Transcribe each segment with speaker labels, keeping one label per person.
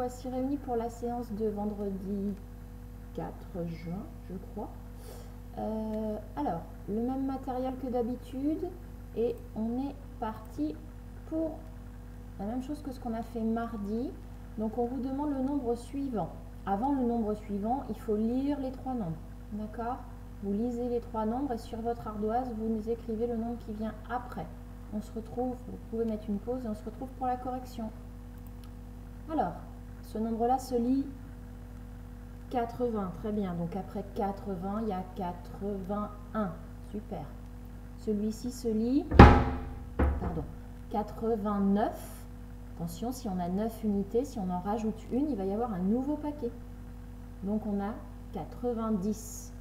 Speaker 1: voici réunis pour la séance de vendredi 4 juin, je crois. Alors, le même matériel que d'habitude et on est parti pour la même chose que ce qu'on a fait mardi. Donc, on vous demande le nombre suivant. Avant le nombre suivant, il faut lire les trois nombres. D'accord? Vous lisez les trois nombres et sur votre ardoise, vous nous écrivez le nombre qui vient après. On se retrouve, vous pouvez mettre une pause et on se retrouve pour la correction. Alors, ce nombre-là se lit 80, très bien. Donc après 80, il y a 81. Super. Celui-ci se lit 89. Attention, si on a 9 unités, si on en rajoute une, il va y avoir un nouveau paquet. Donc on a 90.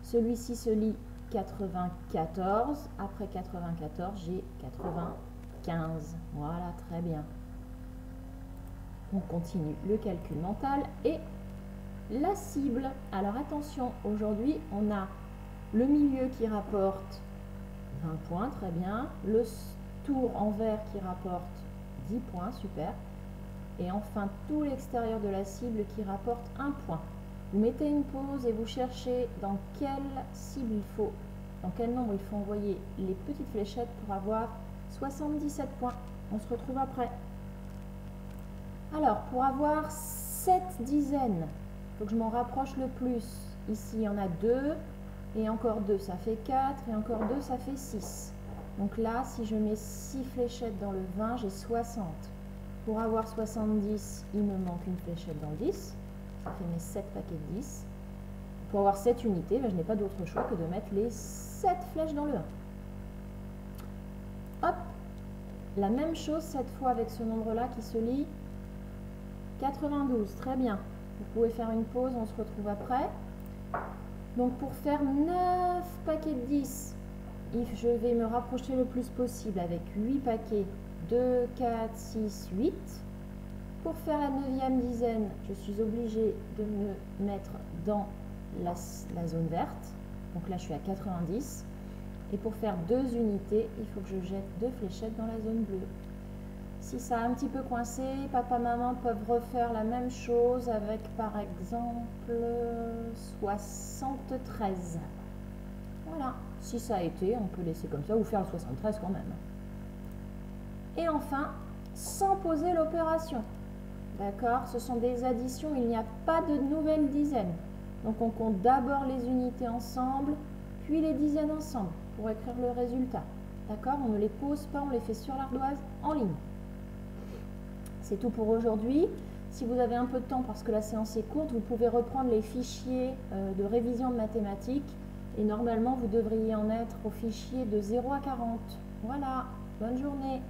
Speaker 1: Celui-ci se lit 94. Après 94, j'ai 95. Voilà, très bien. On continue le calcul mental et la cible. Alors attention, aujourd'hui, on a le milieu qui rapporte 20 points, très bien. Le tour en vert qui rapporte 10 points, super. Et enfin, tout l'extérieur de la cible qui rapporte 1 point. Vous mettez une pause et vous cherchez dans quelle cible il faut, dans quel nombre il faut envoyer les petites fléchettes pour avoir 77 points. On se retrouve après. Alors, pour avoir 7 dizaines, il faut que je m'en rapproche le plus. Ici, il y en a 2, et encore 2, ça fait 4, et encore 2, ça fait 6. Donc là, si je mets 6 fléchettes dans le 20, j'ai 60. Pour avoir 70, il me manque une fléchette dans le 10. Ça fait mes 7 paquets de 10. Pour avoir 7 unités, je n'ai pas d'autre choix que de mettre les 7 flèches dans le 1. Hop! La même chose cette fois avec ce nombre-là qui se lit 92. Très bien. Vous pouvez faire une pause, on se retrouve après. Donc pour faire 9 paquets de 10, je vais me rapprocher le plus possible avec 8 paquets, 2, 4, 6, 8. Pour faire la 9e dizaine, je suis obligée de me mettre dans la zone verte. Donc là, je suis à 90. Et pour faire 2 unités, il faut que je jette 2 fléchettes dans la zone bleue. Si ça a un petit peu coincé, papa, maman peuvent refaire la même chose avec, par exemple, 73. Voilà. Si ça a été, on peut laisser comme ça ou faire le 73 quand même. Et enfin, sans poser l'opération. D'accord? Ce sont des additions, il n'y a pas de nouvelles dizaines. Donc on compte d'abord les unités ensemble, puis les dizaines ensemble pour écrire le résultat. D'accord? On ne les pose pas, on les fait sur l'ardoise en ligne. C'est tout pour aujourd'hui. Si vous avez un peu de temps parce que la séance est courte, vous pouvez reprendre les fichiers de révision de mathématiques et normalement vous devriez en être au fichier de 0 à 40. Voilà, bonne journée.